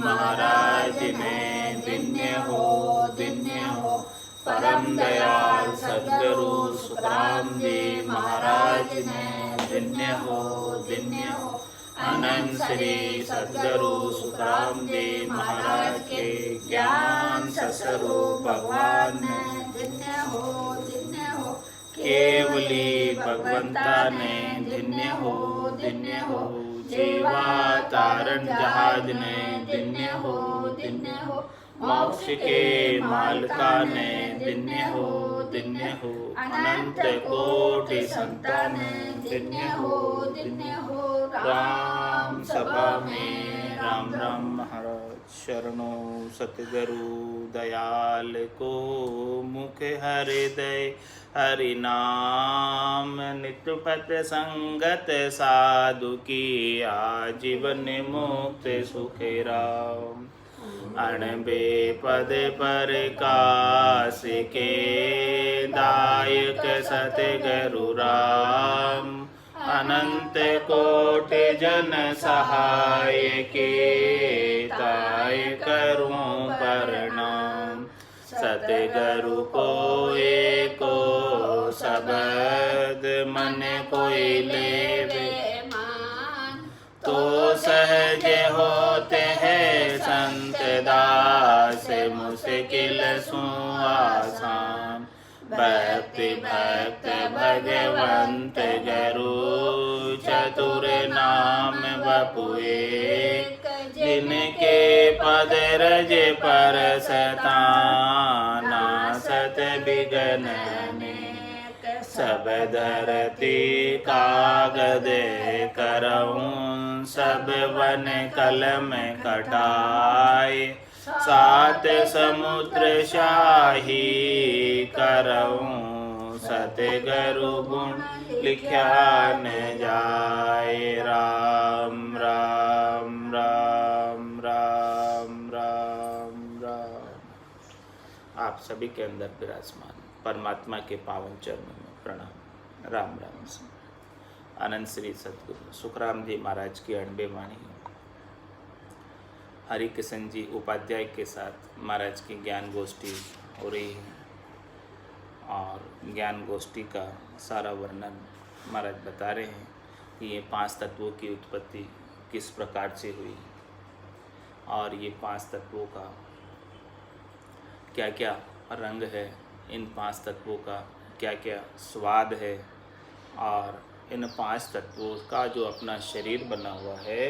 महाराज ने धन्य हो परम दयाल सद्गुरु सुखराम जी महाराज ने धन्य हो अनंत श्री सद्गुरु सुखराम जी महाराज के ज्ञान स्वरूप भगवान ने धन्य हो केवली भगवंता ने धन्य हो जीवा तारण जहाज ने धन्य हो मोक्ष के मालका ने धन्य हो अनंत कोटि संतान ने धन्य हो राम सभा में राम राम महाराज शरणो सतगुरु दयाल को मुख हृदय हरि नाम नित्य पत संगत साधु की आजीवन मुक्त सुखे राम अणबे पद पर काश के दायक सतगुरु राम अनंत कोटि जन सहाय के ताय करूं प्रणाम सतगुरु को एको शब्द मन कोई लेवे तो सहज होते हैं संत दास मुश्किल सु आसान भक्ति भक्त भगवंत गुरु चतुर नाम बपुए जिनके पद रज पर सताना सत बिगन सब धरती कागद करऊं सब वन कलम कटाए सात समुद्र शाही करऊं सतगुरु गुण लिख्या न जाए राम राम राम राम राम राम। आप सभी के अंदर विराजमान परमात्मा के पावन चरणों में प्रणाम राम राम से अनंत श्री सतगुरु सुखराम जी महाराज की अणबे वाणी हरि किशन जी उपाध्याय के साथ महाराज की ज्ञान गोष्ठी हो रही है और ज्ञान गोष्ठी का सारा वर्णन महाराज बता रहे हैं कि ये पांच तत्वों की उत्पत्ति किस प्रकार से हुई और ये पांच तत्वों का क्या क्या रंग है, इन पांच तत्वों का क्या क्या स्वाद है और इन पांच तत्वों का जो अपना शरीर बना हुआ है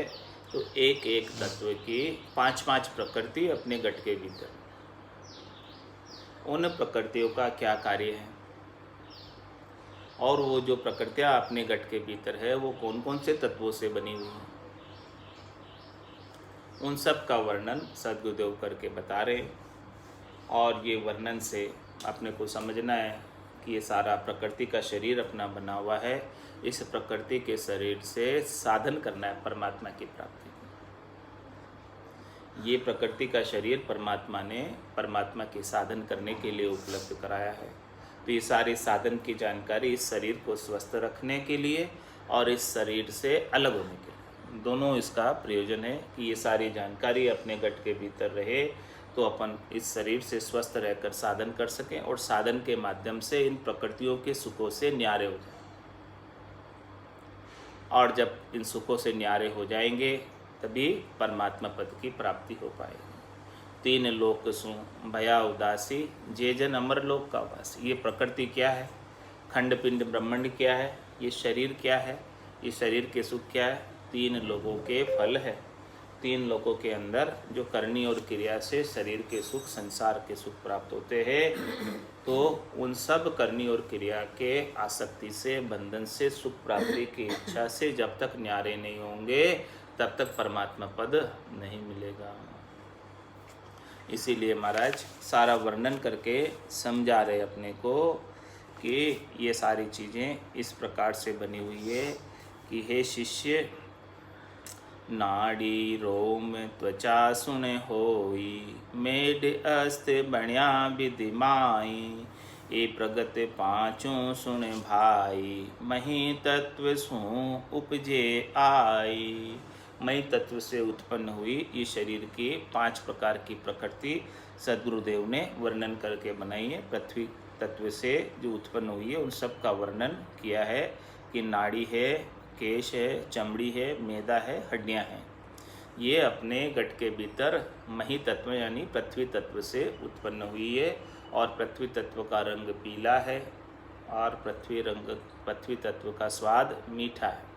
तो एक एक तत्व की पांच पांच प्रकृति अपने घट के भीतर, उन प्रकृतियों का क्या कार्य है और वो जो प्रकृतियाँ अपने घट के भीतर है वो कौन कौन से तत्वों से बनी हुई हैं, उन सब का वर्णन सद्गुरुदेव करके बता रहे। और ये वर्णन से अपने को समझना है कि ये सारा प्रकृति का शरीर अपना बना हुआ है, इस प्रकृति के शरीर से साधन करना है परमात्मा की प्राप्ति। ये प्रकृति का शरीर परमात्मा ने परमात्मा के साधन करने के लिए उपलब्ध कराया है। तो ये सारी साधन की जानकारी इस शरीर को स्वस्थ रखने के लिए और इस शरीर से अलग होने के लिए, दोनों इसका प्रयोजन है कि ये सारी जानकारी अपने घट के भीतर रहे तो अपन इस शरीर से स्वस्थ रहकर साधन कर सकें और साधन के माध्यम से इन प्रकृतियों के सुखों से न्यारे हो जाएं। और जब इन सुखों से न्यारे हो जाएंगे तभी परमात्मा पद की प्राप्ति हो पाएगी। तीन लोक सु भया उदासी जे जन अमर लोक का वासी। ये प्रकृति क्या है, खंड पिंड ब्रह्मांड क्या है, ये शरीर क्या है, ये शरीर के सुख क्या है, तीन लोगों के फल है। तीन लोगों के अंदर जो करनी और क्रिया से शरीर के सुख संसार के सुख प्राप्त होते हैं, तो उन सब करनी और क्रिया के आसक्ति से बंधन से सुख प्राप्ति की इच्छा से जब तक न्यारे नहीं होंगे तब तक परमात्मा पद नहीं मिलेगा। इसीलिए महाराज सारा वर्णन करके समझा रहे अपने को कि ये सारी चीज़ें इस प्रकार से बनी हुई है कि हे शिष्य, नाड़ी रोम त्वचा सुन होई मेड अस्त बण्या विधि माई। ए प्रगत पाँचों सुन भाई मही तत्व सु उपजे आई। मई तत्व से उत्पन्न हुई ये शरीर की 5 प्रकार की प्रकृति सद्गुरुदेव ने वर्णन करके बनाई है। पृथ्वी तत्व से जो उत्पन्न हुई है उन सब का वर्णन किया है कि नाड़ी है, केश है, चमड़ी है, मैदा है, हड्डियां हैं। ये अपने गट के भीतर मही तत्व यानी पृथ्वी तत्व से उत्पन्न हुई है और पृथ्वी तत्व का रंग पीला है और पृथ्वी तत्व का स्वाद मीठा है।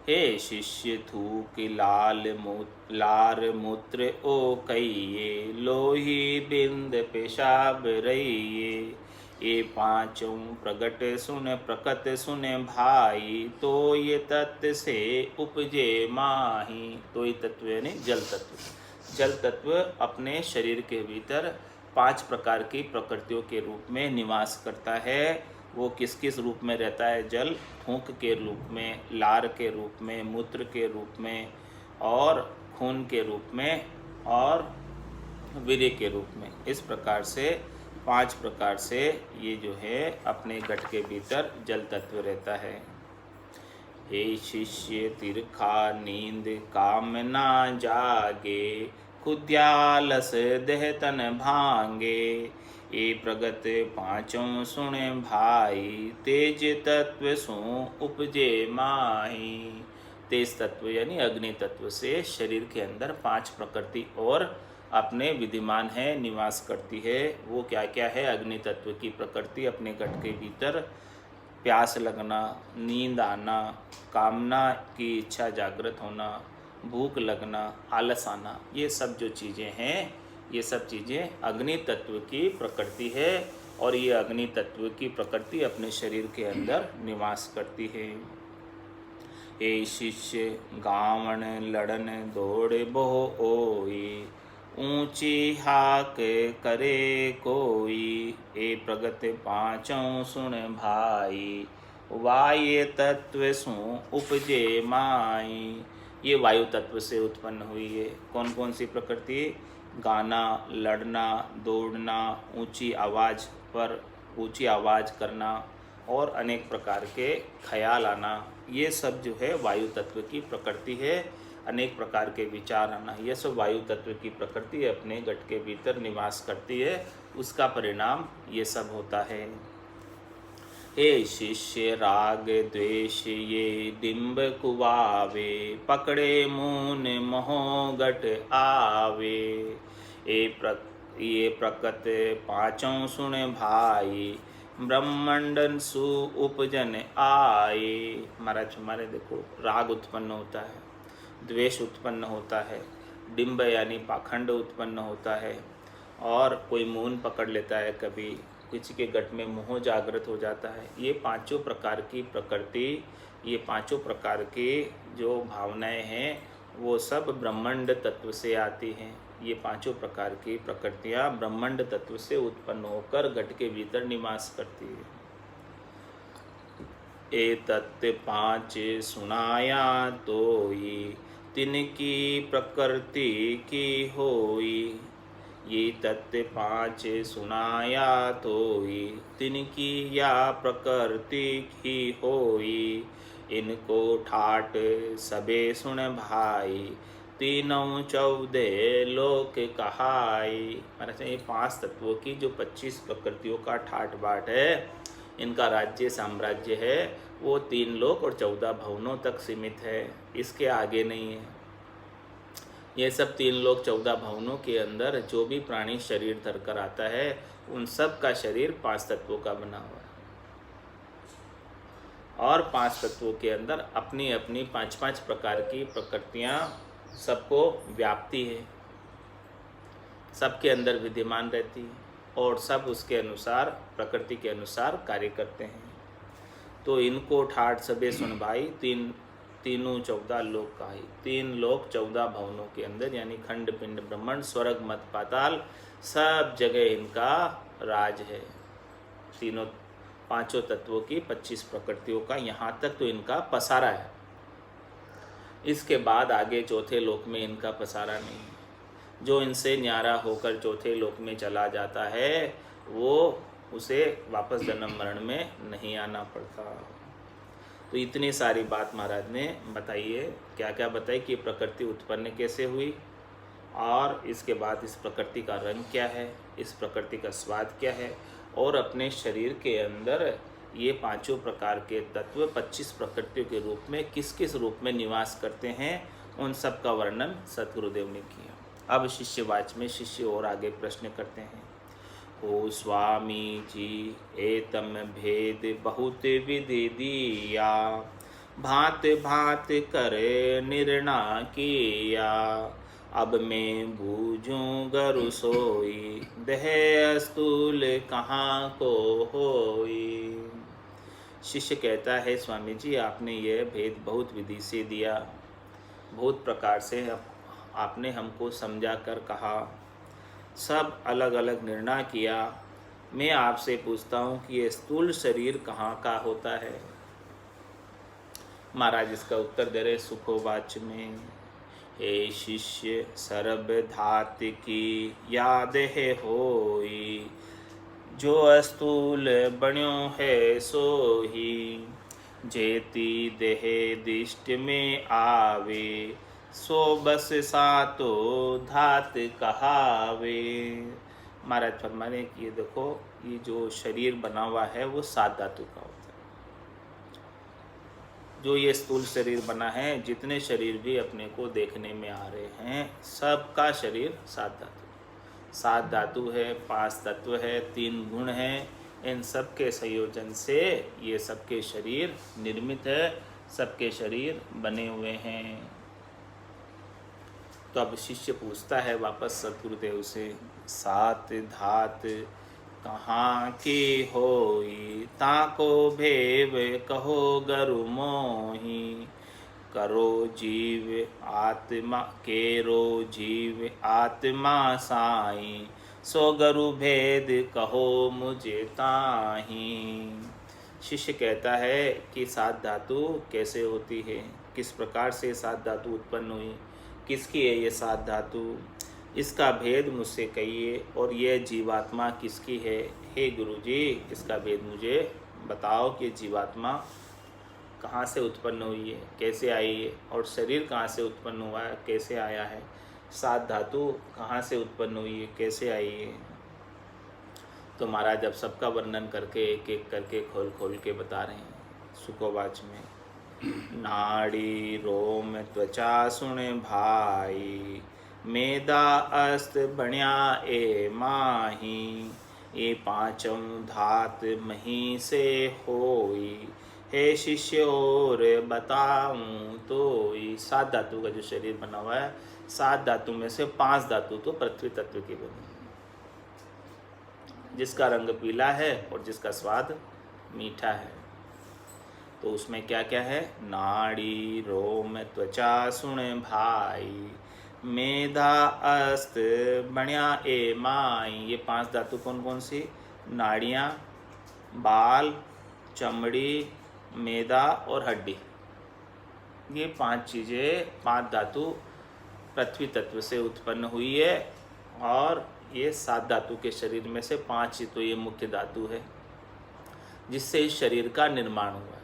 हे शिष्य थूक लार मूत्र ओ कहिए, लोही बिंद पेशाब रहिए। ये पांचों प्रगट सुन प्रकट सुन भाई, तो ये तत्व से उपजे माही। तो ये तत्व यानी जल तत्व। जल तत्व अपने शरीर के भीतर 5 प्रकार की प्रकृतियों के रूप में निवास करता है। वो किस किस रूप में रहता है? जल फूंक के रूप में, लार के रूप में, मूत्र के रूप में और खून के रूप में और वीर्य के रूप में। इस प्रकार से 5 प्रकार से ये जो है अपने गट के भीतर जल तत्व रहता है। हे शिष्य तिरखा नींद काम ना जागे, खुद्यालस देह तन भांगे। ये प्रगत पांचों सुने भाई, तेज तत्व सो उपजे माही। तेज तत्व यानी अग्नि तत्व से शरीर के अंदर 5 प्रकृति और अपने विद्यमान है, निवास करती है। वो क्या क्या है? अग्नि तत्व की प्रकृति अपने गट के भीतर प्यास लगना, नींद आना, कामना की इच्छा जागृत होना, भूख लगना, आलस आना, ये सब जो चीज़ें हैं ये सब चीज़ें अग्नि तत्व की प्रकृति है और ये अग्नि तत्व की प्रकृति अपने शरीर के अंदर निवास करती है। हे शिष्य गावण लड़न दौड़ बहु ओई, ऊंची हाक करे कोई। ए प्रगत पांचों सुन भाई, वायु तत्व सु उपजे माई। ये वायु तत्व से उत्पन्न हुई है। कौन कौन सी प्रकृति? गाना, लड़ना, दौड़ना, ऊंची आवाज़ पर ऊंची आवाज़ करना और अनेक प्रकार के ख्याल आना, ये सब जो है वायु तत्व की प्रकृति है। अनेक प्रकार के विचार आना, ये सब वायु तत्व की प्रकृति अपने गट के भीतर निवास करती है। उसका परिणाम ये सब होता है। हे शिष्य राग द्वेष ये डिम्ब कुवावे, पकड़े मून मोह गट आवे। ये प्रकट पांचों सुन भाई, ब्रह्मंडन सु उपजन आए। महाराज हमारे देखो, राग उत्पन्न होता है, द्वेष उत्पन्न होता है, डिम्ब यानी पाखंड उत्पन्न होता है और कोई मून पकड़ लेता है, कभी किसी के गट में मोह जागृत हो जाता है। ये 5 प्रकार की प्रकृति, ये 5 प्रकार की जो भावनाएं हैं वो सब ब्रह्मांड तत्व से आती हैं। ये 5 प्रकार की प्रकृतियाँ ब्रह्मांड तत्व से उत्पन्न होकर घट के भीतर निवास करती है। ए तत्व 5 सुनाया तोई, तिनकी प्रकृति की होई। ये तत्व 5 सुनाया तोई, तिनकी या प्रकृति की होई। इनको ठाट सबे सुन भाई, तीनों 14 लोक कहाई। महाराज ये 5 तत्वों की जो 25 प्रकृतियों का ठाट बाट है, इनका राज्य साम्राज्य है, वो 3 लोक और 14 भवनों तक सीमित है, इसके आगे नहीं है। ये सब 3 लोक 14 भवनों के अंदर जो भी प्राणी शरीर धरकर आता है, उन सब का शरीर 5 तत्वों का बना हुआ है और 5 तत्वों के अंदर अपनी अपनी 5-5 प्रकार की प्रकृतियाँ सबको व्याप्ति है, सबके अंदर विद्यमान रहती है और सब उसके अनुसार, प्रकृति के अनुसार कार्य करते हैं। तो इनको ठाट सबे सुन भाई, तीनों 14 लोक कहाई। 3 लोक 14 भवनों के अंदर यानी खंड पिंड ब्रह्मांड स्वर्ग मत पाताल सब जगह इनका राज है। 5 तत्वों की 25 प्रकृतियों का यहाँ तक तो इनका पसारा है। इसके बाद आगे चौथे लोक में इनका पसारा नहीं है। जो इनसे न्यारा होकर चौथे लोक में चला जाता है वो उसे वापस जन्म मरण में नहीं आना पड़ता। तो इतनी सारी बात महाराज ने बताइए, क्या क्या बताई कि प्रकृति उत्पन्न कैसे हुई, और इसके बाद इस प्रकृति का रंग क्या है, इस प्रकृति का स्वाद क्या है, और अपने शरीर के अंदर ये पांचों प्रकार के तत्व 25 प्रकृतियों के रूप में किस किस रूप में निवास करते हैं, उन सब का वर्णन सद्गुरुदेव ने किया। अब शिष्यवाच में शिष्य और आगे प्रश्न करते हैं। ओ स्वामी जी, एतम भेद बहुत विधि दिया, भांत भांत करे निर्णय किया, अब मैं बूझूं गरु सोई, देह स्थूल कहाँ को होई। शिष्य कहता है, स्वामी जी आपने यह भेद बहुत विधि से दिया, बहुत प्रकार से आपने हमको समझा कर कहा, सब अलग अलग निर्णय किया। मैं आपसे पूछता हूँ कि ये स्थूल शरीर कहाँ का होता है। महाराज इसका उत्तर दे रहे सुखोवाच में, हे शिष्य सर्व धात की याद है होई, जो स्थूल बण्यो है सोही, जेती देह दिष्ट में आवे, सो बस सातो धात कहावे। महाराज फरमाने कि ये देखो, ये जो शरीर बना हुआ है वो 7 धातु का होता है। जो ये स्थूल शरीर बना है, जितने शरीर भी अपने को देखने में आ रहे हैं, सबका शरीर 7 धातु, 7 धातु है, 5 तत्व है, 3 गुण हैं। इन सब के संयोजन से ये सबके शरीर निर्मित है, सबके शरीर बने हुए हैं। तो अब शिष्य पूछता है वापस सद्गुरुदेव से, 7 धात कहाँ की होई, ताको भेव कहो गरु मोही, करो जीव आत्मा केरो जीव आत्मा साई, सो गरु भेद कहो मुझे ताही। शिष्य कहता है कि 7 धातु कैसे होती है, किस प्रकार से 7 धातु उत्पन्न हुई, किसकी है ये 7 धातु, इसका भेद मुझसे कहिए, और यह जीवात्मा किसकी है। हे गुरुजी, इसका भेद मुझे बताओ कि जीवात्मा कहाँ से उत्पन्न हुई है, कैसे आई है, और शरीर कहाँ से उत्पन्न हुआ है, कैसे आया है, 7 धातु कहाँ से उत्पन्न हुई है, कैसे आई है। तो महाराज अब सबका वर्णन करके एक एक करके खोल खोल के बता रहे हैं सुखोवाच में। नाड़ी रोम त्वचा सुन भाई, मेदा अस्त बण्या ए माही, ये 5 धात मही से होई, हे शिष्य और बताऊं तो। 7 धातु का जो शरीर बना हुआ है, 7 धातु में से 5 धातु तो पृथ्वी तत्व की बनी है, जिसका रंग पीला है और जिसका स्वाद मीठा है। तो उसमें क्या क्या है, नाड़ी रोम त्वचा सुन भाई, मेधा अस्त बण्या ए माई। ये 5 धातु कौन कौन सी, नाड़ियाँ, बाल, चमड़ी, मेदा और हड्डी। ये 5 चीज़ें, 5 धातु पृथ्वी तत्व से उत्पन्न हुई है, और ये 7 धातु के शरीर में से 5 ही तो ये मुख्य धातु है, जिससे इस शरीर का निर्माण हुआ है।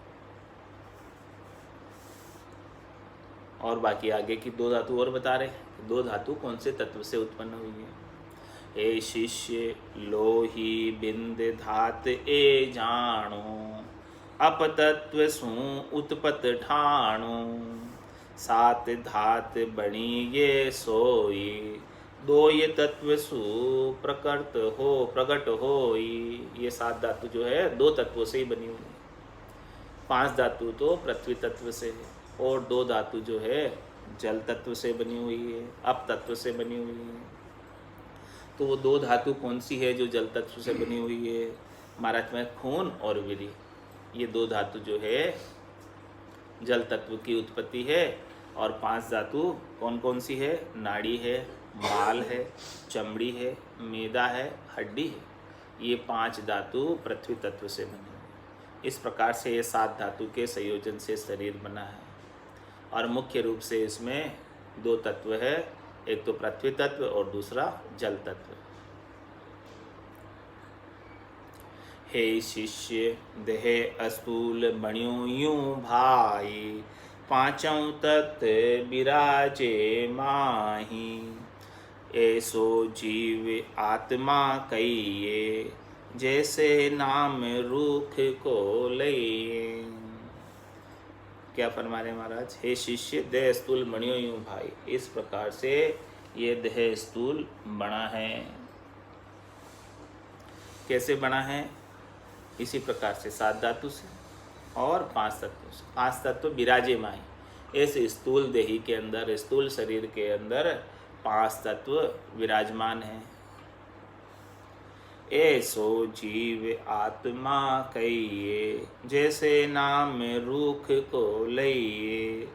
और बाकी आगे की 2 धातु और बता रहे हैं, 2 धातु कौन से तत्व से उत्पन्न हुई है। हे शिष्य लोही बिंद धात ए जानो, अपतत्व सु उत्पत ठाणो, 7 धात बणी ये सोई, 2 ये तत्व सु प्रकट होई। ये 7 धातु जो है 2 तत्वों से ही बनी हुई है। 5 धातु तो पृथ्वी तत्व से है, और 2 धातु जो है जल तत्व से बनी हुई है, अप तत्व से बनी हुई है। तो वो 2 धातु कौन सी है जो जल तत्व से बनी हुई है। महाराज में खून और वीर्य, ये 2 धातु जो है जल तत्व की उत्पत्ति है। और 5 धातु कौन कौन सी है, नाड़ी है, बाल है, चमड़ी है, मेदा है, हड्डी है। ये 5 धातु पृथ्वी तत्व से बनी है। इस प्रकार से ये 7 धातु के संयोजन से शरीर बना है। और मुख्य रूप से इसमें 2 तत्व है, एक तो पृथ्वी तत्व और दूसरा जल तत्व। हे शिष्य देह अस्तूल बण्यो यूं भाई, पांचों तत्व विराजे माही। ऐसो जीव आत्मा कहिए, जैसे नाम रूख को लइए। क्या फरमा रहे महाराज? हे शिष्य देह स्थूल मणियों यूं भाई, इस प्रकार से ये देह स्थूल बना है। कैसे बना है? इसी प्रकार से 7 धातु से और 5 तत्वों से। 5 तत्व विराजे माही। इस स्थूल देही के अंदर, स्थूल शरीर के अंदर 5 तत्व विराजमान हैं। ऐसो जीव आत्मा कहिए, जैसे नाम रूख को लइए।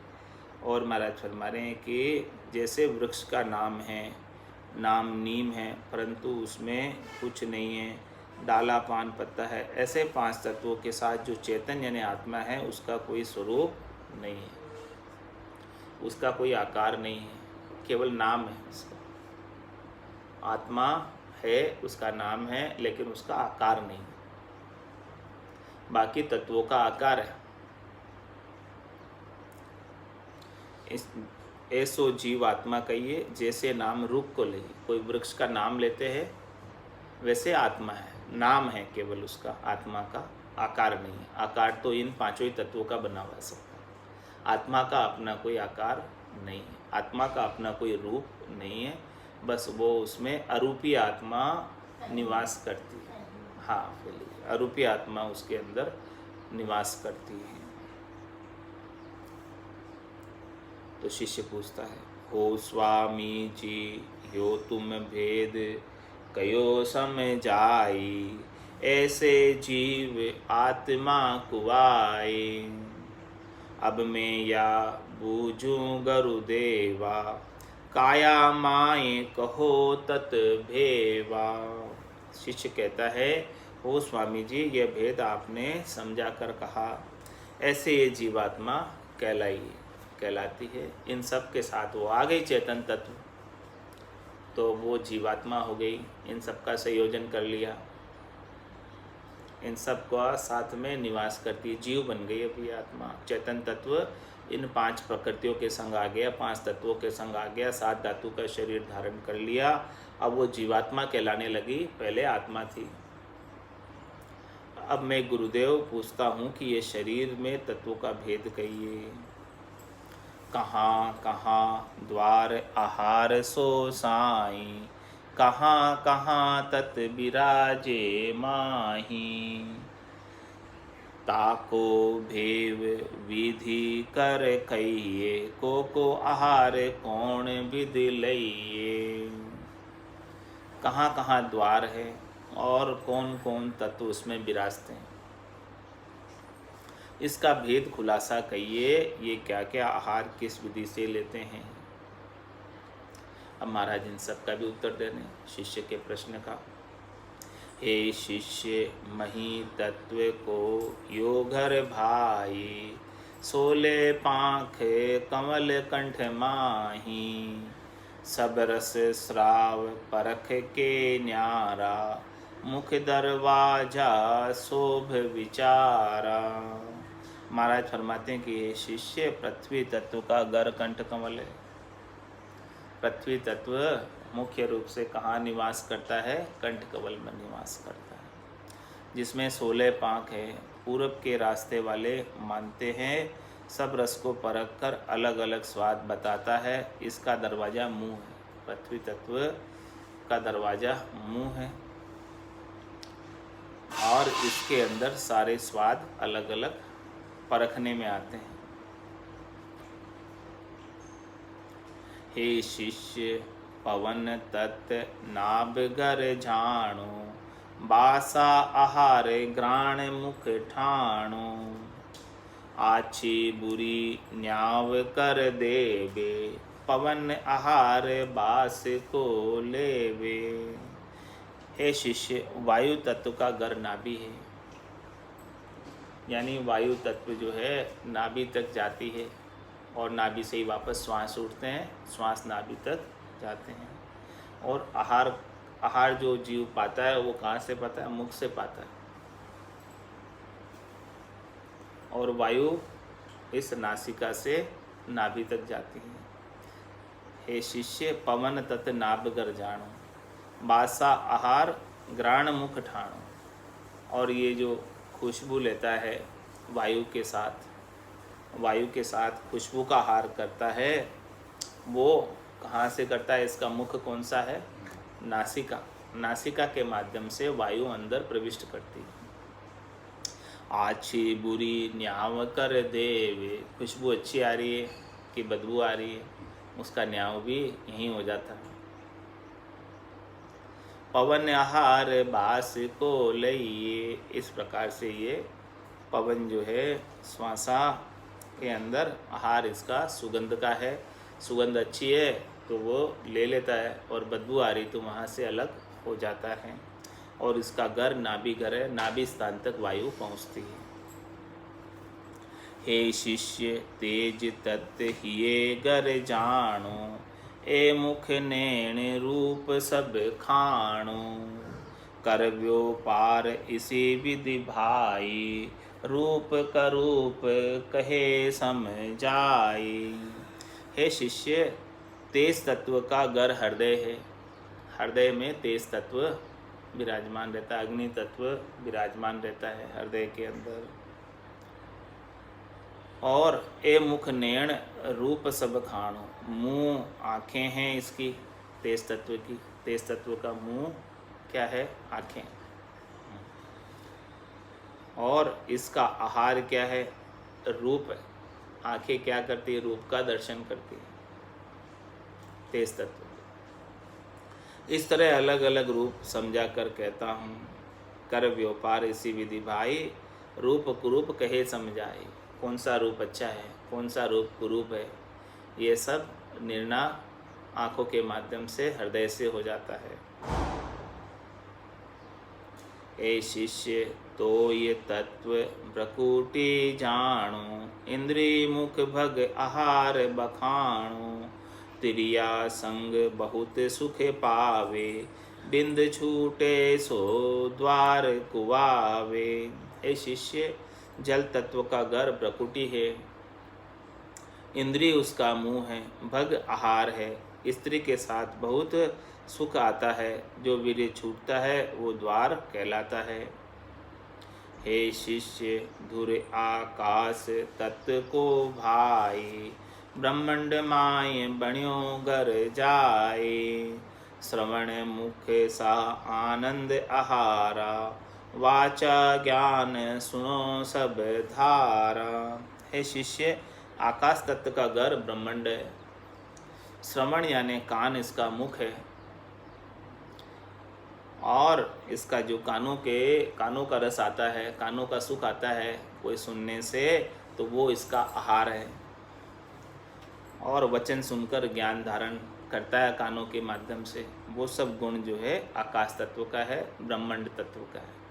और महाराज फरमा रहे हैं कि जैसे वृक्ष का नाम है, नाम नीम है, परंतु उसमें कुछ नहीं है, डाला पान पत्ता है, ऐसे 5 तत्वों के साथ जो चेतन यानी आत्मा है, उसका कोई स्वरूप नहीं है, उसका कोई आकार नहीं है, केवल नाम है उसका। आत्मा है, उसका नाम है, लेकिन उसका आकार नहीं। बाकी तत्वों का आकार है। ऐसो जीव आत्मा कहिए, जैसे नाम रूप को ले। कोई वृक्ष का नाम लेते हैं, वैसे आत्मा है, नाम है केवल उसका, आत्मा का आकार नहीं है। आकार तो इन 5 ही तत्वों का बना हुआ सबका। आत्मा का अपना कोई आकार नहीं है, आत्मा का अपना कोई रूप नहीं है, बस वो उसमें अरूपी आत्मा निवास करती है। हाँ, बोलिए, अरूपी आत्मा उसके अंदर निवास करती है। तो शिष्य पूछता है, हो स्वामी जी यो तुम भेद कयो समझाई, ऐसे जीव आत्मा कुआई। अब मैं या बूझूं गुरुदेवा, काया माए कहो तत भेवा। शिष्य कहता है, हो स्वामी जी, यह भेद आपने समझा कर कहा, ऐसे ये जीवात्मा कहलाती है। इन सब के साथ वो आ गई चेतन तत्व, तो वो जीवात्मा हो गई। इन सब का संयोजन कर लिया, इन सब का साथ में निवास करती है, जीव बन गई अभी आत्मा। चेतन तत्व इन 5 प्रकृतियों के संग आ गया, 5 तत्वों के संग आ गया, 7 धातु का शरीर धारण कर लिया। अब वो जीवात्मा कहलाने लगी, पहले आत्मा थी। अब मैं गुरुदेव पूछता हूँ कि ये शरीर में तत्वों का भेद कहिए। कहाँ कहाँ द्वार आहार सो साई, कहाँ कहाँ तत् विराजे माही। ताको भेव विधि कर कहिए, को आहार कौन विधि लइए। कहाँ कहाँ द्वार है और कौन कौन तत्व उसमें विराजते हैं, इसका भेद खुलासा कहिए। ये क्या क्या आहार किस विधि से लेते हैं। अब महाराज इन सब का भी उत्तर दे रहे हैं शिष्य के प्रश्न का। हे शिष्य मही तत्व को यो घर भाई, 16 पाँख कमल कंठ माही। सब रस श्राव परख के न्यारा, मुख दरवाजा शोभ विचारा। महाराज फरमाते हैं कि ये शिष्य पृथ्वी तत्व का गर कंठ कमल है। पृथ्वी तत्व मुख्य रूप से कहाँ निवास करता है? कंठ कमल में निवास करता है, जिसमें 16 पाँख है। पूरब के रास्ते वाले मानते हैं सब रस को परख कर अलग अलग स्वाद बताता है। इसका दरवाज़ा मुंह है, पृथ्वी तत्व का दरवाज़ा मुंह है, और इसके अंदर सारे स्वाद अलग अलग परखने में आते हैं। हे शिष्य पवन तत् नाभगर झाणो, बासा आहार ग्राण मुख ठाणो। आछी बुरी न्याव कर देवे, पवन आहार बास को लेवे। हे शिष्य वायु तत्व का गर नाभि है, यानी वायु तत्व जो है नाभि तक जाती है और नाभि से ही वापस श्वास उठते हैं, श्वास नाभि तक जाते हैं। और आहार जो जीव पाता है वो कहाँ से पाता है? मुख से पाता है। और वायु इस नासिका से नाभि तक जाती है। हे शिष्य पवन तत् नाभ गर जाणो, बासा आहार ग्राण मुख ठाणो। और ये जो खुशबू लेता है वायु के साथ खुशबू का आहार करता है, वो कहाँ से करता है? इसका मुख कौन सा है? नासिका। नासिका के माध्यम से वायु अंदर प्रविष्ट करती है। आछी बुरी न्याव कर देवे, खुशबू अच्छी आ रही है कि बदबू आ रही है, उसका न्याव भी यहीं हो जाता है। पवन आहार बास को लइए, इस प्रकार से ये पवन जो है श्वासा के अंदर आहार इसका सुगंध का है, सुगंध अच्छी है तो वो ले लेता है, और बदबू आ रही तो वहाँ से अलग हो जाता है। और इसका घर नाभि घर है, नाभि स्थान तक वायु पहुँचती है। हे शिष्य तेज तत् हिये गर जाणो, ए मुख नैण रूप सब खाणो। कर व्योपार इसी विधि भाई, रूप करूप कहे समझाई। हे शिष्य तेज तत्व का घर हृदय है, हृदय में तेज तत्व विराजमान रहता है, अग्नि तत्व विराजमान रहता है हृदय के अंदर। और ए मुख नैण रूप सब खाणो, मुँह आँखें हैं इसकी तेज तत्व की, तेज तत्व का मुँह क्या है? आँखें। और इसका आहार क्या है? रूप है। आँखें क्या करती है? रूप का दर्शन करती है, तेज तत्व। इस तरह अलग अलग रूप समझा कर कहता हूँ। कर व्यापार इसी विधि भाई, रूप कुरूप कहे समझाए। कौन सा रूप अच्छा है, कौन सा रूप कुरूप है, ये सब निर्णय आँखों के माध्यम से हृदय से हो जाता है। ए शिष्य तो ये तत्व प्रकृति जाणो, इंद्रिय मुख भग आहार बखाणो। तिरिया संग बहुत सुख पावे, बिंद छूटे सो द्वार कुआवे। हे शिष्य जल तत्व का घर प्रकृति है, इंद्रिय उसका मुँह है, भग आहार है, स्त्री के साथ बहुत सुख आता है, जो वीर्य छूटता है वो द्वार कहलाता है। हे शिष्य धुर आकाश तत्व को भाई, ब्रह्मांड माय बण्यो घर जाए। श्रवण मुख सा आनंद आहारा, वाचा ज्ञान सुनो सब धारा। हे शिष्य आकाश तत्व का घर ब्रह्मांड है, श्रवण यानी कान इसका मुख है, और इसका जो कानों का रस आता है, कानों का सुख आता है कोई सुनने से, तो वो इसका आहार है। और वचन सुनकर ज्ञान धारण करता है कानों के माध्यम से, वो सब गुण जो है आकाश तत्व का है, ब्रह्मांड तत्व का है।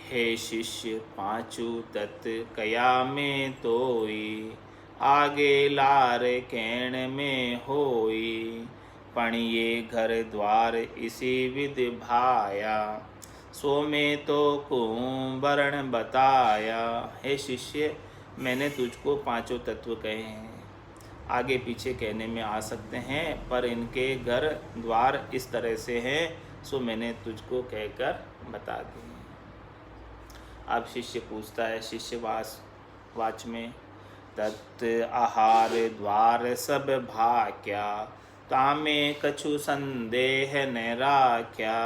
हे शिष्य पांचू तत्व कया में तोई, आगे लार कैण में होई। पण ये घर द्वार इसी विधि भाया, सो में तो कुंभरण बताया। हे शिष्य मैंने तुझको पांचों तत्व कहे हैं, आगे पीछे कहने में आ सकते हैं, पर इनके घर द्वार इस तरह से हैं, सो मैंने तुझको कहकर बता दिए। अब शिष्य पूछता है वाच में, तत् आहार द्वार सब भाक्या, तामे कछु संदेह न राख्या।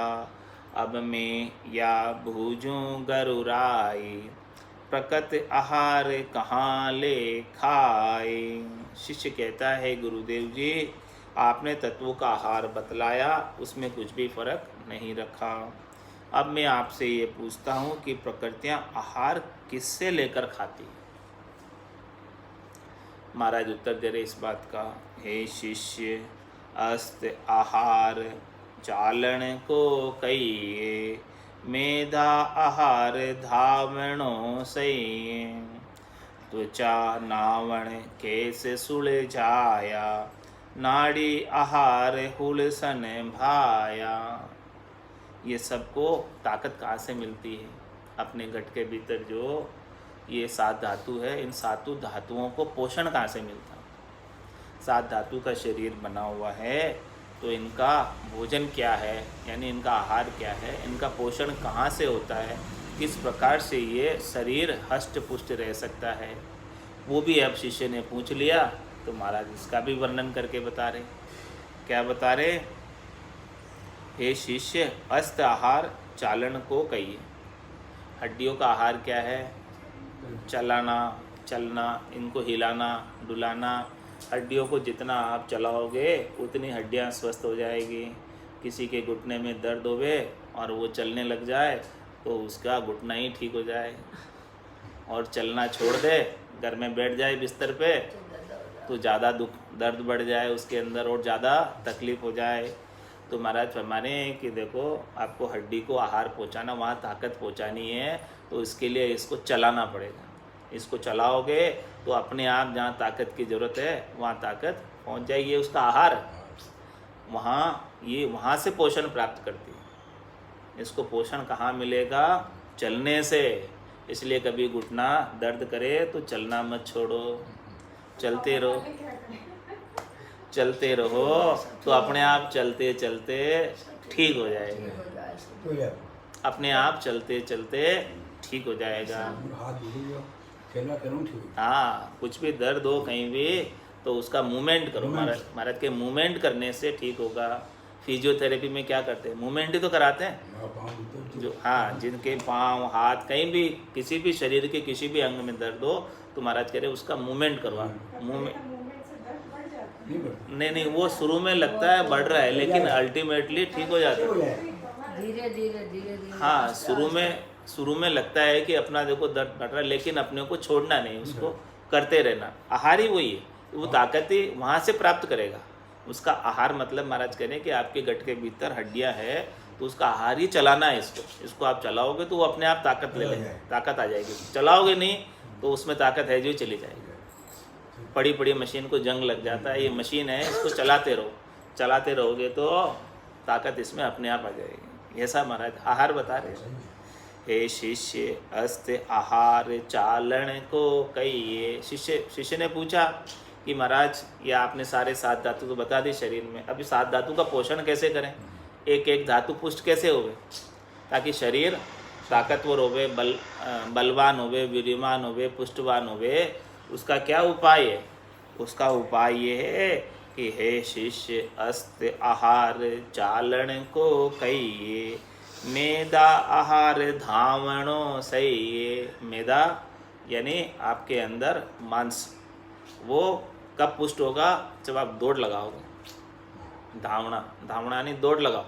अब मैं या भूजूं गरुराई, प्रकट आहार कहाँ ले खाए। शिष्य कहता है गुरुदेव जी आपने तत्वों का आहार बतलाया, उसमें कुछ भी फर्क नहीं रखा। अब मैं आपसे ये पूछता हूँ कि प्रकृतियाँ आहार किससे लेकर खाती है? महाराज उत्तर दे रहे इस बात का, हे शिष्य अस्त आहार चालन को कहिए, मेधा आहार धावणों सही। त्वचा नावण केस सुलझाया, नाड़ी आहार हुलसन भाया। ये सबको ताकत कहाँ से मिलती है? अपने घट के भीतर जो ये 7 धातु है, इन 7 धातुओं को पोषण कहाँ से मिलता है? 7 धातु का शरीर बना हुआ है, तो इनका भोजन क्या है, यानी इनका आहार क्या है, इनका पोषण कहाँ से होता है, किस प्रकार से ये शरीर हष्ट पुष्ट रह सकता है, वो भी अब शिष्य ने पूछ लिया। तो महाराज इसका भी वर्णन करके बता रहे। क्या बता रहे? हे शिष्य, अस्त आहार चालन को कहिए। हड्डियों का आहार क्या है? चलाना, चलना, इनको हिलाना डुलाना। हड्डियों को जितना आप चलाओगे उतनी हड्डियां स्वस्थ हो जाएगी। किसी के घुटने में दर्द होवे और वो चलने लग जाए तो उसका घुटना ही ठीक हो जाए, और चलना छोड़ दे, घर में बैठ जाए बिस्तर पे, तो ज़्यादा दर्द बढ़ जाए उसके अंदर और ज़्यादा तकलीफ़ हो जाए। तो महाराज फरमाने कि देखो, आपको हड्डी को आहार पहुंचाना, वहाँ ताकत पहुंचानी है, तो इसके लिए इसको चलाना पड़ेगा। इसको चलाओगे तो अपने आप जहाँ ताकत की ज़रूरत है वहाँ ताकत पहुंच जाएगी। उसका आहार वहाँ से पोषण प्राप्त करती है। इसको पोषण कहाँ मिलेगा? चलने से। इसलिए कभी घुटना दर्द करे तो चलना मत छोड़ो, चलते रहो, चलते रहो, तो अपने आप चलते चलते ठीक हो जाएगा। अपने आप चलते चलते ठीक हो जाएगा। हाँ, कुछ भी दर्द हो कहीं भी तो उसका मूवमेंट करो। महाराज के मूवमेंट करने से ठीक होगा। फिजियोथेरेपी में क्या करते हैं? मूवमेंट ही तो कराते हैं। जो जिनके पाँव हाथ कहीं भी किसी भी शरीर के किसी भी अंग में दर्द हो तो महाराज कह रहे उसका मूवमेंट करवा। नहीं, वो शुरू में लगता है बढ़ रहा है, लेकिन अल्टीमेटली ठीक हो जाता है। धीरे धीरे। हाँ, शुरू में लगता है कि अपना देखो दर्द बढ़ रहा है, लेकिन अपने को छोड़ना नहीं, उसको करते रहना। आहार ही वही है, वो ताकत ही वहाँ से प्राप्त करेगा। उसका आहार मतलब महाराज कह रहे हैं कि आपके गट के भीतर हड्डियाँ है, तो उसका आहार ही चलाना है। इसको आप चलाओगे तो वो अपने आप ताकत ले लेगा, ताकत आ जाएगी। चलाओगे नहीं तो उसमें ताकत है जो चली जाएगी। पड़ी पड़ी मशीन को जंग लग जाता है, ये मशीन है, इसको चलाते रहोगे तो ताकत इसमें अपने आप आ जाएगी। ऐसा महाराज आहार बता रहे। हे शिष्य, अस्त आहार चालन को कहिए। शिष्य ने पूछा कि महाराज ये आपने सारे 7 धातु तो बता दी शरीर में, अभी 7 धातु का पोषण कैसे करें? एक एक धातु पुष्ट कैसे होवे ताकि शरीर ताकतवर होवे, बलवान होवे, वीर्यमान होवे, पुष्टवान होवे? उसका क्या उपाय है? उसका उपाय ये है कि हे शिष्य, अस्त आहार चालन को कहिए। मेदा आहार धावणो सही। मेदा यानी आपके अंदर मांस, वो कब पुष्ट होगा? जब आप दौड़ लगाओगे। धावना यानी दौड़ लगाओ।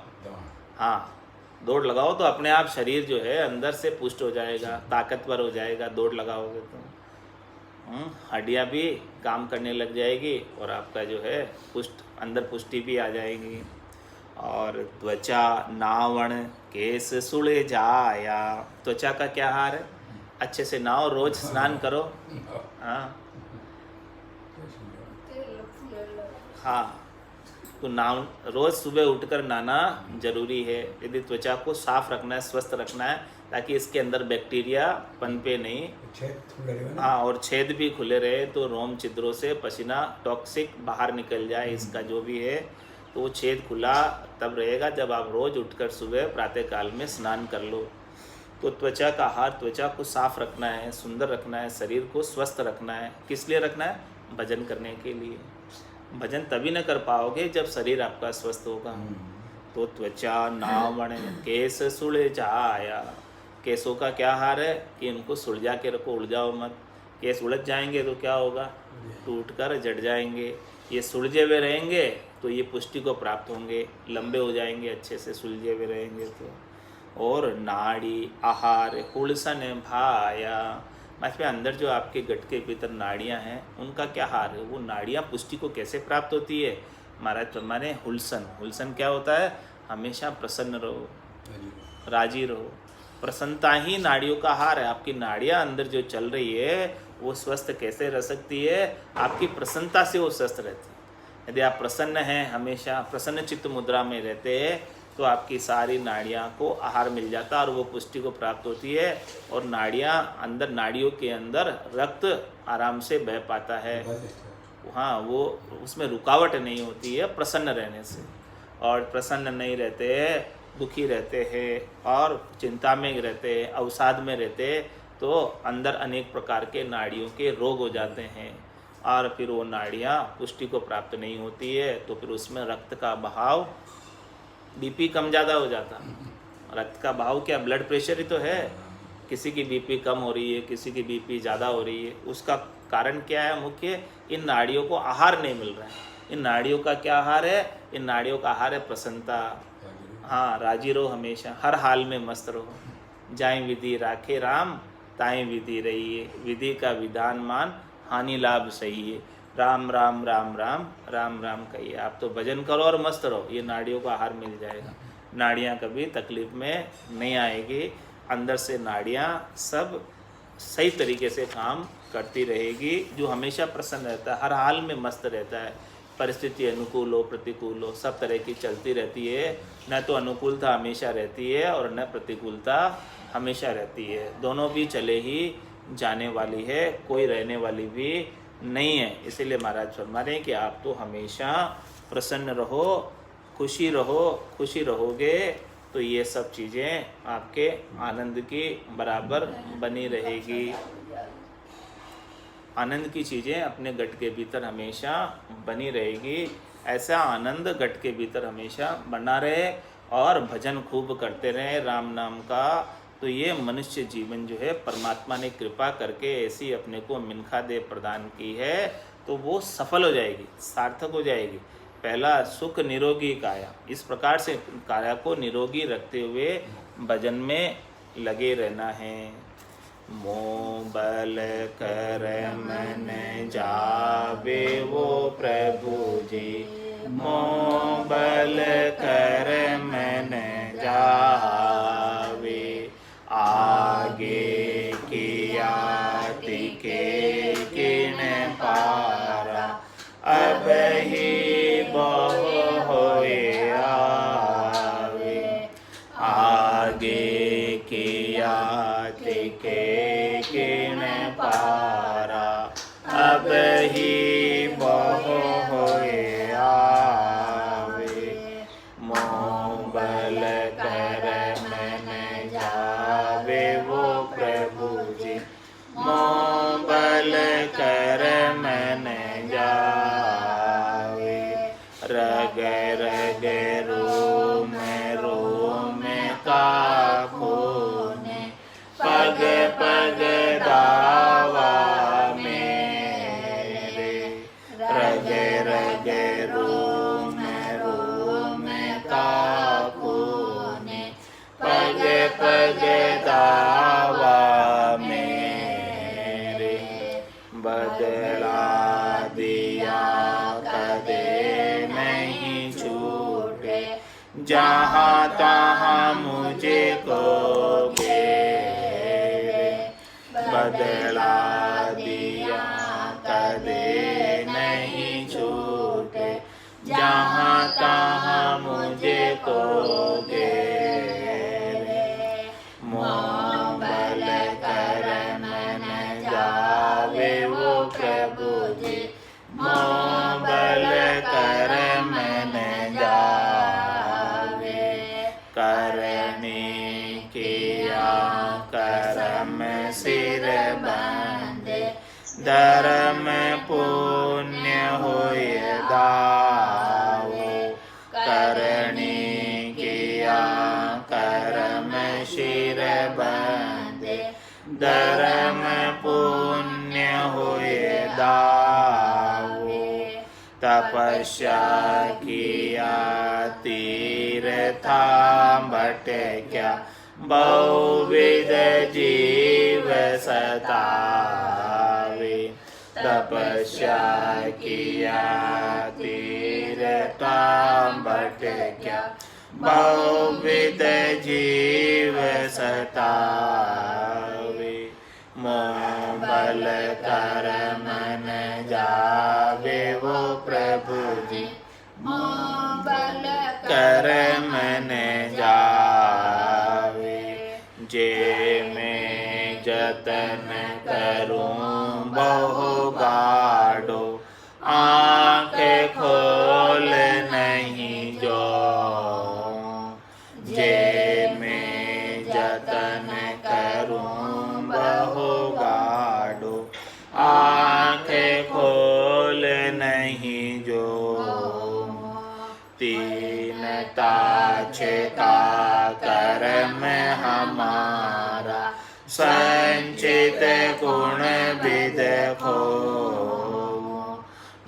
हाँ, दौड़ लगाओ तो अपने आप शरीर जो है अंदर से पुष्ट हो जाएगा, ताकतवर हो जाएगा। दौड़ लगाओगे तो हड्डियाँ भी काम करने लग जाएगी और आपका जो है अंदर पुष्टि भी आ जाएगी। और त्वचा नावण केस सुले जाया। त्वचा का क्या हार है? अच्छे से नहाओ, रोज स्नान करो। हाँ, तो रोज सुबह उठकर नहाना जरूरी है। यदि त्वचा को साफ रखना है, स्वस्थ रखना है, ताकि इसके अंदर बैक्टीरिया पनपे नहीं। हाँ, और छेद भी खुले रहे तो रोम छिद्रों से पसीना टॉक्सिक बाहर निकल जाए, इसका जो भी है। तो वो छेद खुला तब रहेगा जब आप रोज उठकर सुबह प्रातःकाल में स्नान कर लो। तो त्वचा का आहार, त्वचा को साफ रखना है, सुंदर रखना है, शरीर को स्वस्थ रखना है। किस लिए रखना है? भजन करने के लिए। भजन तभी न कर पाओगे जब शरीर आपका स्वस्थ होगा। तो त्वचा नावण केस सुलझाया। केसों का क्या हार है कि इनको सुलझा के रखो, उलझाओ मत। केस उलझ जाएंगे तो क्या होगा? टूट कर जड़ जाएंगे। ये सुलझे हुए रहेंगे तो ये पुष्टि को प्राप्त होंगे, लंबे हो जाएंगे अच्छे से सुलझे हुए रहेंगे तो। और नाड़ी आहार हुलसन भाया। मतलब अंदर जो आपके गट के भीतर नाड़ियाँ हैं उनका क्या हार है? वो नाड़ियाँ पुष्टि को कैसे प्राप्त होती है? महाराज माने हुलसन क्या होता है? हमेशा प्रसन्न रहो, राजी रहो। प्रसन्नता ही नाड़ियों का आहार है। आपकी नाड़ियाँ अंदर जो चल रही है वो स्वस्थ कैसे रह सकती है? आपकी प्रसन्नता से वो स्वस्थ रहती है। यदि आप प्रसन्न हैं, हमेशा प्रसन्न चित्त मुद्रा में रहते हैं, तो आपकी सारी नाड़ियाँ को आहार मिल जाता है और वो पुष्टि को प्राप्त होती है और नाड़ियों के अंदर रक्त आराम से बह पाता है। हाँ, वो उसमें रुकावट नहीं होती है प्रसन्न रहने से। और प्रसन्न नहीं रहते हैं, दुखी रहते हैं और चिंता में रहते हैं, अवसाद में रहते हैं, तो अंदर अनेक प्रकार के नाड़ियों के रोग हो जाते हैं और फिर वो नाड़ियाँ पुष्टि को प्राप्त नहीं होती है, तो फिर उसमें रक्त का बहाव, बीपी कम ज़्यादा हो जाता। रक्त का बहाव क्या, ब्लड प्रेशर ही तो है। किसी की बीपी कम हो रही है, किसी की बीपी ज़्यादा हो रही है, उसका कारण क्या है? मुख्य इन नाड़ियों को आहार नहीं मिल रहा है। इन नाड़ियों का क्या आहार है? इन नाड़ियों का आहार है प्रसन्नता। हाँ, राजी रहो हमेशा, हर हाल में मस्त रहो। जाए विधि राखे राम, ताएं विधि रहिए, विधि का विधान मान, हानि लाभ सही है। राम राम राम राम राम राम कहिए। आप तो भजन करो और मस्त रहो, ये नाड़ियों का आहार मिल जाएगा। नाड़ियाँ कभी तकलीफ में नहीं आएगी, अंदर से नाड़ियाँ सब सही तरीके से काम करती रहेगी। जो हमेशा प्रसन्न रहता है, हर हाल में मस्त रहता है, परिस्थिति अनुकूल हो प्रतिकूल हो सब तरह की चलती रहती है। न तो अनुकूलता हमेशा रहती है और न प्रतिकूलता हमेशा रहती है, दोनों भी चले ही जाने वाली है, कोई रहने वाली भी नहीं है। इसीलिए महाराज फरमा रहे हैं कि आप तो हमेशा प्रसन्न रहो, खुशी रहो। खुशी रहोगे तो ये सब चीज़ें आपके आनंद की बराबर बनी रहेगी। आनंद की चीज़ें अपने गट के भीतर हमेशा बनी रहेगी। ऐसा आनंद गट के भीतर हमेशा बना रहे और भजन खूब करते रहे राम नाम का, तो ये मनुष्य जीवन जो है परमात्मा ने कृपा करके ऐसी अपने को मिनखा दे प्रदान की है, तो वो सफल हो जाएगी, सार्थक हो जाएगी। पहला सुख निरोगी काया, इस प्रकार से काया को निरोगी रखते हुए भजन में लगे रहना है। मोह बल कर मन जावे वो प्रभु जी, मोह बल कर मन जावे, आगे किया तिके किन पारा, अब ही बहु होए आवे, आगे किया तिके किन पारा, अब ही बहु होए आवे, मोह बल कर मन जावे वो प्रभु जी, मोह बल कर मन जावे, रग रग रोम रोम का खून, पग पग दावा मेरे, रग रग रोम रोम का खून, पग पग दावा मेरे, बदला दिया कदे नहीं छूटे, जहाँ तहाँ मुझे को घेरे, बदला दिया कदे नहीं छूटे, जहाँ तहाँ मुझे को घेरे, मोह बल कर मन जावे वो प्रभु जी, मोह बल कर मन जावे, करने किया करम सिर बंदे, धर्म पुण्य होए दावो, करने किया करम सिर बंदे, धर्म पुण्य होए दावो, तपस्या किया तीर्था भटक्या, बहुविध जीव सतावे, तपस्या किया तीर्था भटक्या, बहुविध जीव सतावे, मोह बल कर मन जावे वो प्रभु जी, मोह बल कर मन जावे। जे मैं जतन करूं बहु गाढ़ो, आँख खोल नहीं जो। जे मैं जतन करूं बहु गाढ़ो, आँख खोल नहीं जो। तीन ताछ का कर्म हमारा, संचित गुण विद खो।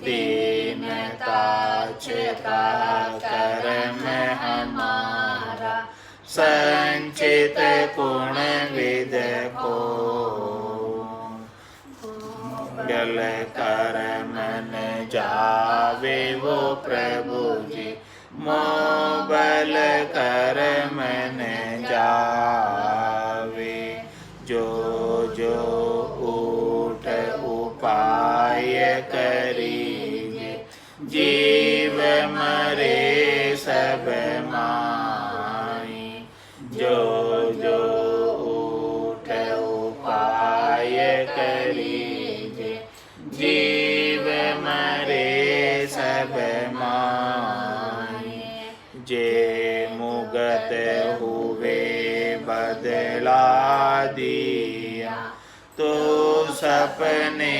तीन ताछ का कर्म हमारा, संचित गुण विद खो। गल कर मन जावे वो प्रभु जी, मोह बल कर मन जावे। जो जो ऊठ उपाय करीजे, जीव मरे सब माई। जो जो ऊठ उपाय करीजे, जीव मरे सब माई। जे मुगत हुए बदला दिया, तो सपने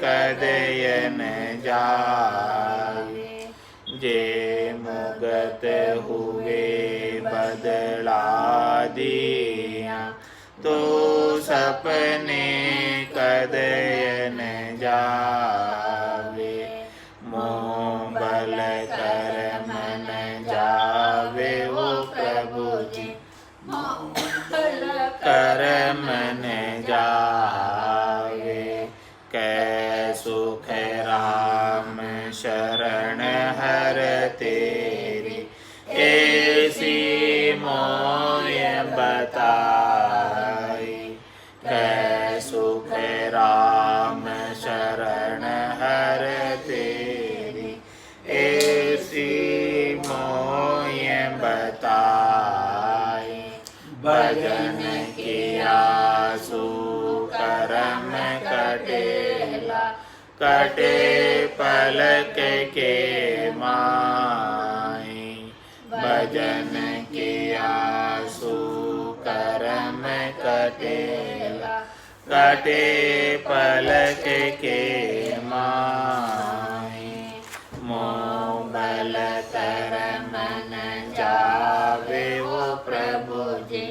कदयन जावे। जे मुगत हुए बदला दिया, तो सपने कदयन जावे। मोह बल कर मन जावे वो प्रभु जी, कर मन जावे। कै सुख राम शरण हर तेरी, ऐसी मोय बताई। कै सुख राम शरण हर तेरी, ऐसी मोय बताई। भजन किया सु कर्म कटेला, कटे पलक के माई। भजन किया सु कर्म कटेला, कटे पलक के माई। मोह बल कर मन जावे वो प्रभु जी,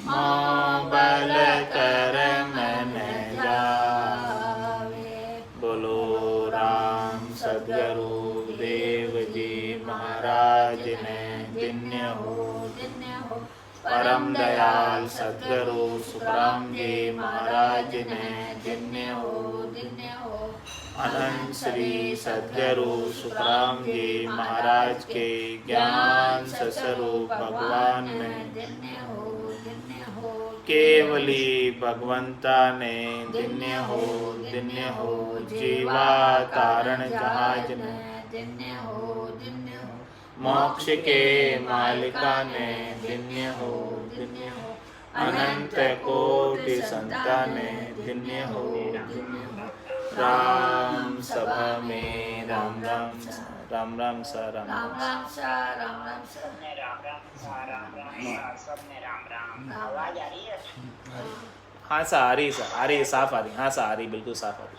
मोह बल कर मन जावे। बोलो राम सद्गुरु देव जी महाराज ने धन्य हो, धन्य हो। परम दयाल सद्गुरु सुखराम जी महाराज ने धन्य हो, धन्य हो। अनंत श्री सद्गुरु सुखराम जी महाराज के ज्ञान स्वरूप भगवान ने धन्य हो, धन्य हो। केवली भगवंता ने धन्य हो, धन्य हो। जीवा तारण जहाज ने धन्य हो, धन्य हो। मोक्ष के मालिका ने धन्य हो, धन्य हो। अनंत कोटि संताने धन्य हो, धन्य हो। राम सभा में राम राम सा, राम राम सा, राम राम सा, राम राम सा, राम राम सा, राम राम सा, सबने राम राम। आवाज आ रही है? हाँ सा आ रही, सा आ रही, साफ आ रही, हाँ सा आ रही, बिल्कुल साफ आ रही।